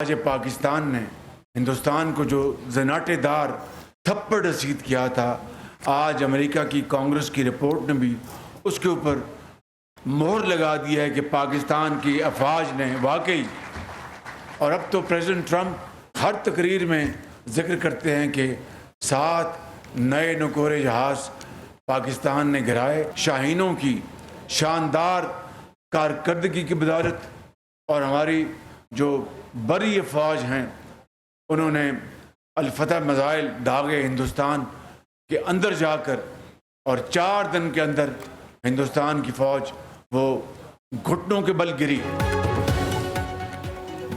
आज पाकिस्तान ने हिंदुस्तान को जो जनाटेदार थप्पड़ रसीद किया था, आज अमेरिका की कांग्रेस की रिपोर्ट ने भी उसके ऊपर मोहर लगा दिया है कि पाकिस्तान की अफवाज ने वाकई। और अब तो प्रेसिडेंट ट्रंप हर तकरीर में जिक्र करते हैं कि 7 नए नकोरे जहाज़ पाकिस्तान ने गिराए। शाहीनों की शानदार कारकर्दगी की बदौलत और हमारी जो बड़ी अफवाज हैं उन्होंने अल-फतह मिसाइल दागे हिंदुस्तान के अंदर जाकर, और 4 दिन के अंदर हिंदुस्तान की फौज वो घुटनों के बल गिरी।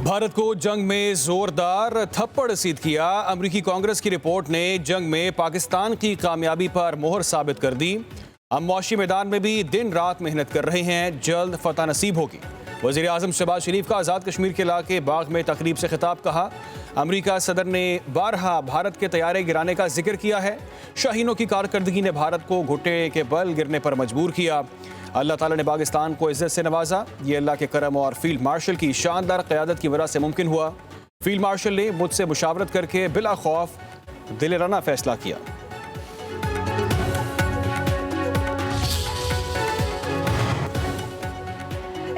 भारत को जंग में जोरदार थप्पड़ रसीद किया। अमेरिकी कांग्रेस की रिपोर्ट ने जंग में पाकिस्तान की कामयाबी पर मोहर साबित कर दी। हम मुआशी मैदान में भी दिन रात मेहनत कर रहे हैं, जल्द फतह नसीब होगी। वज़ीर आज़म शहबाज शरीफ का आज़ाद कश्मीर के इलाके बाग में तकरीब से खिताब। कहा, अमेरिका सदर ने बारहा भारत के तैयारे गिराने का जिक्र किया है। शाहीनों की कारकर्दगी ने भारत को घुटने के बल गिरने पर मजबूर किया। अल्लाह ताला ने पाकिस्तान को इज्जत से नवाजा। ये अल्लाह के करम और फील्ड मार्शल की शानदार क़यादत की वजह से मुमकिन हुआ। फील्ड मार्शल ने मुझसे मुशावरत करके बिला खौफ दिलेराना फैसला किया।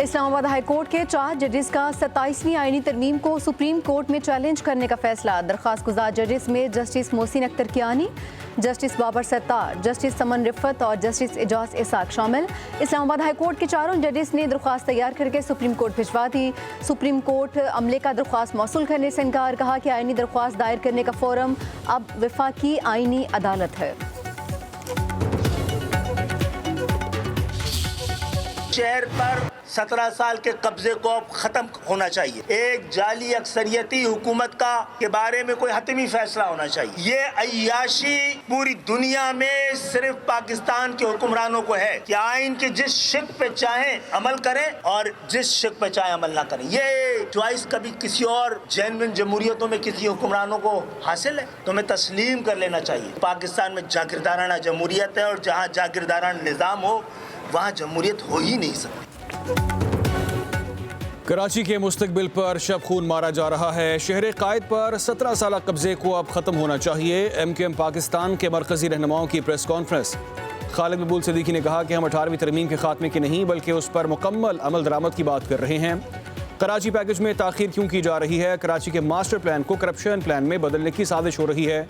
इस्लामाबाद हाई कोर्ट के 4 जजेस का 27वीं आईनी तरमीम को सुप्रीम कोर्ट में चैलेंज करने का फैसला। दरख्वास्त गुजार जजेस में justice Mohsin Akhtar Kiyani, justice Babar Sattar, justice Saman Rifat और जस्टिस एजाज इसाक शामिल। इस्लामाबाद हाई कोर्ट के 4 जजेस ने दरख्वास्त तैयार करके सुप्रीम कोर्ट भिजवा दी। सुप्रीम कोर्ट अमले का दरख्वास्त मौसूल करने से इनकार। कहा कि आईनी दरख्वास्त दायर करने का फोरम अब वफाकी आईनी अदालत है। शहर पर 17 साल के कब्जे को अब खत्म होना चाहिए। एक जाली अक्सरियती हुकूमत का के बारे में कोई हतमी फैसला होना चाहिए। ये अय्याशी पूरी दुनिया में सिर्फ पाकिस्तान के हुक्मरानों को है कि आइन के जिस शिक पे चाहे अमल करें और जिस शिक पे चाहे अमल ना करें। ये चॉइस कभी किसी और जेन्युइन जमहूरियतों में किसी हुक्मरानों को हासिल है तो हमें तस्लीम कर लेना चाहिए। पाकिस्तान में जागीरदाराना जमहूरियत है और जहाँ जागीरदाराना निज़ाम हो वहाँ जमहूरियत हो ही नहीं सकती। कराची के मुस्तकबिल पर शब खून मारा जा रहा है। शहर कायद पर 17 साल कब्जे को अब खत्म होना चाहिए। MKM पाकिस्तान के मरकजी रहनुमाओं की प्रेस कॉन्फ्रेंस। खालिद मकबूल सिद्दीकी ने कहा कि हम 18वीं तरमीम के खात्मे की नहीं बल्कि उस पर मुकम्मल अमल दरामद की बात कर रहे हैं। कराची पैकेज में ताखीर क्यों की जा रही है? कराची के मास्टर प्लान को करप्शन प्लान में बदलने की साजिश हो रही है।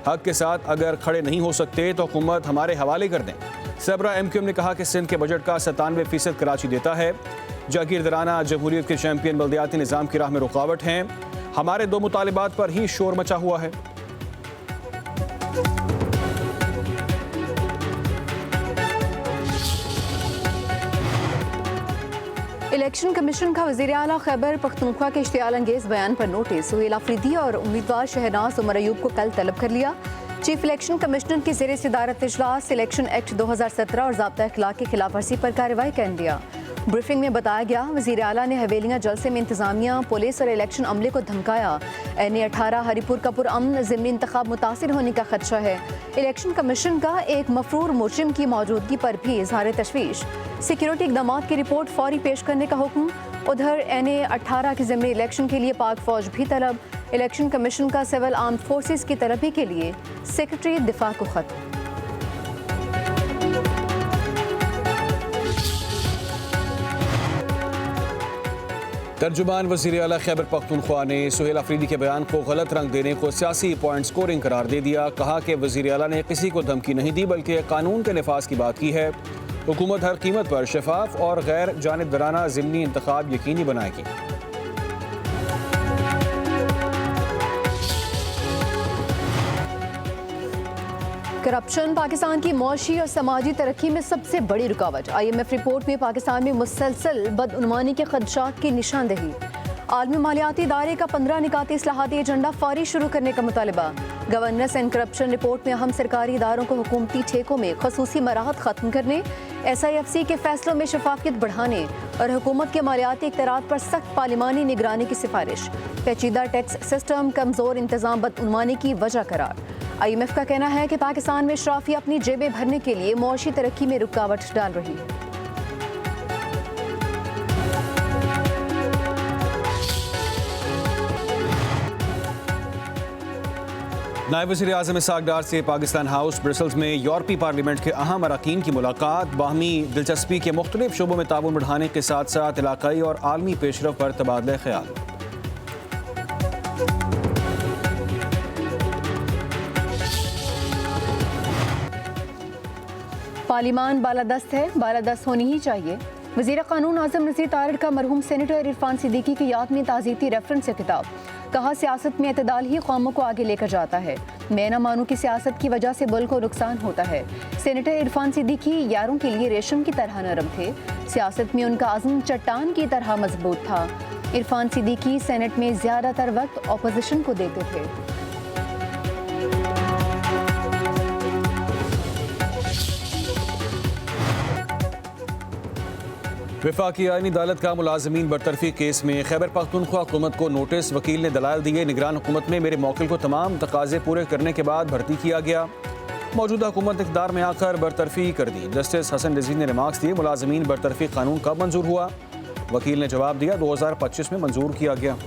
हक के साथ अगर खड़े नहीं हो सकते तो हुकूमत हमारे हवाले कर दें। सबरा MKM ने कहा कि सिंध के बजट का 97% कराची देता है। जागीरदाराना जमहूरियत के चैंपियन बल्दियाती निज़ाम की राह में रुकावट हैं। हमारे 2 मुतालिबात पर ही शोर मचा हुआ है। इलेक्शन कमीशन का वज़ीर आला खैबर पख्तूनख्वा के इश्तियाल अंगेज बयान पर नोटिस। सुहेल आफरीदी और उम्मीदवार शहनाज उमर अयूब को कल तलब कर लिया। चीफ इलेक्शन कमिश्नर की ज़ेर सदारत इजलास इलेक्शन एक्ट 2017 और ज़ाब्ता अखलाक की खिलाफ वर्जी पर कार्रवाई कर दिया। ब्रीफिंग में बताया गया, वज़ीर आला ने हवेलियाँ जलसे में इंतजामिया, पुलिस और इलेक्शन अमले को धमकाया। NA-18 हरीपुर का पुरअमन ज़िमनी इंतखाब मुतासिर होने का खदशा है। इलेक्शन कमीशन का एक मफरूर मुजरिम की मौजूदगी पर भी इजहार तशवीश। सिक्योरिटी इक़दाम की रिपोर्ट फौरी पेश करने का हुक्म। उधर NA-18 के ज़िमनी इलेक्शन के लिए पाक फौज भी तलब। इलेक्शन कमीशन का सिविल आर्म्ड फोर्सेस की तलबी के लिए सेक्रेटरी दिफा को खत। तर्जुमान वज़ीर आला खैबर पख्तूनख्वा ने सुहेल आफरीदी के बयान को गलत रंग देने को सियासी पॉइंट स्कोरिंग करार दे दिया। कहा कि वज़ीर आला ने किसी को धमकी नहीं दी बल्कि कानून के नफाज की बात की है। हुकूमत हर कीमत पर शफाफ और गैर जानिबदाराना ज़िमनी इंतखाब यकीनी बनाएगी। करप्शन पाकिस्तान की मौशी और समाजी तरक्की में सबसे बड़ी रुकावट। IMF रिपोर्ट में पाकिस्तान में मुसलसल बदउनवानी के खदशात की निशानदेही। आलमी मालियाती इदारे का 15 निकाती इस्लाहाती एजेंडा फौरी शुरू करने का मुतालबा। गवर्नेंस एंड करप्शन रिपोर्ट में अहम सरकारी इदारों को हुकूमती ठेकों में खसूसी मराहत खत्म करने, SIFC के फैसलों में शफाफियत बढ़ाने और हुकूमत के मालियाती इख्तियारात पर सख्त पार्लिमानी निगरानी की सिफारिश। पेचीदा टैक्स सिस्टम कमजोर इंतजाम बदउनवानी की वजह करार। IMF का कहना है कि पाकिस्तान में शराफी अपनी जेबें भरने के लिए मौशी तरक्की में रुकावट डाल रही है। नायब वज़ीर आज़म इसहाक़ डार से पाकिस्तान हाउस ब्रसल्स में यूरोपीय पार्लियामेंट के अहम अरकान की मुलाकात, बाहमी दिलचस्पी के मुख्तलिफ शोबों में ताउन बढ़ाने के साथ साथ इलाकाई और आलमी पेशरफ पर तबादला ख्याल। पार्लिमान बालादस्त है, बालादस्त होनी ही चाहिए। वज़ीर क़ानून आज़म नज़ीर तारिड़ का मरहूम सेनेटर इरफान सिद्दीकी की याद में ताज़ीती रेफरेंस से खिताब। कहा, सियासत में एतदाल ही कौमों को आगे लेकर जाता है। मैं न मानूं कि सियासत की वजह से मुल्क को नुकसान होता है। सेनेटर इरफान सिद्दीकी यारों के लिए रेशम की तरह नरम थे। सियासत में उनका अज़्म चट्टान की तरह मजबूत था। इरफान सिद्दीकी सेनेट में ज़्यादातर वक्त अपोजिशन को देते थे। वफाकी आईनी अदालत का मुलाजमीन बरतरफी केस में खैबर पख्तूनख्वा हुकूमत को नोटिस, वकील ने दलाल दिए। निगरान हुकूमत में मेरे मौकिल को तमाम तकाजे पूरे करने के बाद भर्ती किया गया। मौजूदा हुकूमत इक़्तिदार में आकर बरतरफी कर दी। जस्टिस हसन रिजवी ने रिमार्क्स दिए, मुलाजमीन बरतरफी कानून कब मंजूर हुआ? वकील ने जवाब दिया, 2025 में मंजूर किया गया।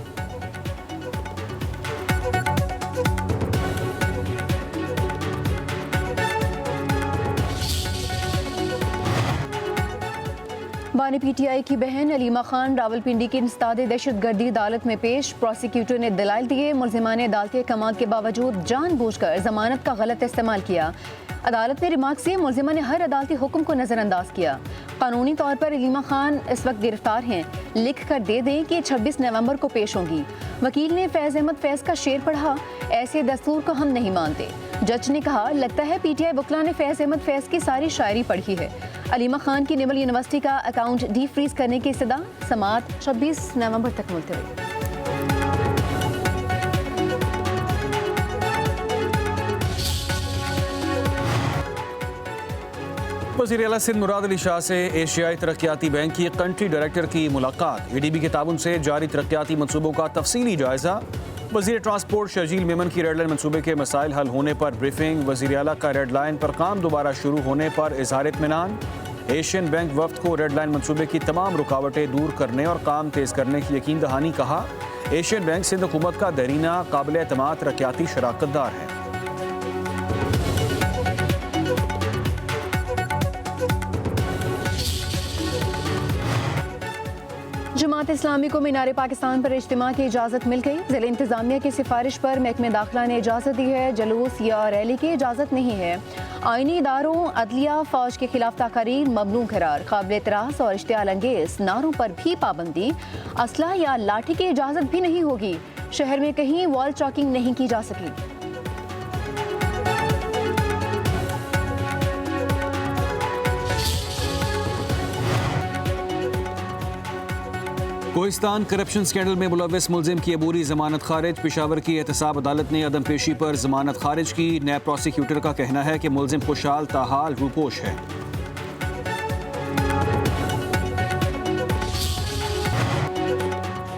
बानी पीटीआई की बहन अलीमा खान रावलपिंडी की इंसदाद दहशतगर्दी अदालत में पेश। प्रोसिक्यूटर ने दलाइल दिए, मुल्जिमान ने अदालती अहकाम के बावजूद जानबूझकर जमानत का गलत इस्तेमाल किया। अदालत ने रिमार्क्स दिए, मुल्जिमान ने हर अदालती हुक्म को नज़रअंदाज किया। कानूनी तौर पर अलीमा खान इस वक्त गिरफ्तार हैं, लिख कर दे दें कि 26 नवंबर को पेश होंगी। वकील ने फैज़ अहमद फैज़ का शेर पढ़ा, ऐसे दस्तूर को हम नहीं मानते। जज ने कहा, लगता है पीटीआई वकला ने फैज़ अहमद फैज़ की सारी शायरी पढ़ी है। अलीमा खान की नेवल यूनिवर्सिटी का अकाउंट डी फ्रीज करने की इस्तदा, समाअत 26 नवंबर तक मुलतवी। वज़ीर आला सिंध मुराद अली शाह से एशियाई तरक्याती बैंक की कंट्री डायरेक्टर की मुलाकात। एडीबी के ताउन से जारी तरक्याती मनसूबों का तफसीली जायजा। वज़ीर ट्रांसपोर्ट शर्जील मेमन की रेड लाइन मनसूबे के मसाइल हल होने पर ब्रीफिंग। वज़ीर आला का रेड लाइन पर काम दोबारा शुरू होने पर इज़हार इत्मीनान। एशियन बैंक वफ्द को रेड लाइन मनसूबे की तमाम रुकावटें दूर करने और काम तेज़ करने की यकीन दहानी। कहा, एशियन बैंक सिंध हुकूमत का दरीना काबिल एतमाद तरक्याती शराकतदार है। जमात इस्लामी को मीनार पाकिस्तान पर इज्तिमा की इजाज़त मिल गई। ज़िला इंतज़ामिया की सिफारिश पर महकमे दाखिला ने इजाज़त दी है। जुलूस या रैली की इजाज़त नहीं है। आईनी इदारों, अदलिया, फौज के खिलाफ तकारीर ममनू करार। काबिल एतराज़ और इश्तियाल अंगेज़ नारों पर भी पाबंदी। असला या लाठी की इजाज़त भी नहीं होगी। शहर में कहीं वॉल चॉकिंग नहीं की जा सकी। कोहिस्तान करप्शन स्कैंडल में मुलव्वस मुलजिम की अबूरी जमानत खारिज। पेशावर की एहतसाब अदालत ने अदम पेशी पर जमानत खारिज की। नैब प्रोसिक्यूटर का कहना है कि मुलजिम खुशहाल ताहाल रूपोश है।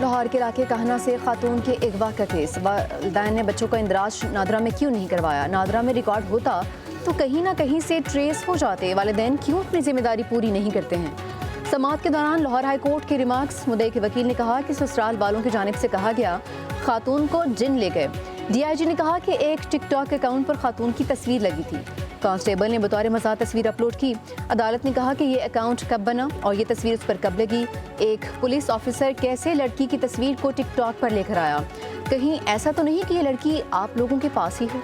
लाहौर के इलाके कहना से खातून के अगवा का केस। वालिदैन ने बच्चों का इंदराज नादरा में क्यों नहीं करवाया? नादरा में रिकॉर्ड होता तो कहीं ना कहीं से ट्रेस हो जाते। वालिदैन क्यों अपनी जिम्मेदारी पूरी नहीं करते हैं? समाअत के दौरान लाहौर हाई कोर्ट के रिमार्क्स। मुद्दई के वकील ने कहा कि ससुराल वालों की जानिब से कहा गया खातून को जिन ले गए। डीआईजी ने कहा कि एक टिकटॉक अकाउंट पर खातून की तस्वीर लगी थी। कांस्टेबल ने बतौर मज़ाक तस्वीर अपलोड की। अदालत ने कहा कि ये अकाउंट कब बना और ये तस्वीर उस पर कब लगी। एक पुलिस ऑफिसर कैसे लड़की की तस्वीर को टिकटॉक पर लेकर आया? कहीं ऐसा तो नहीं कि ये लड़की आप लोगों के पास ही हो?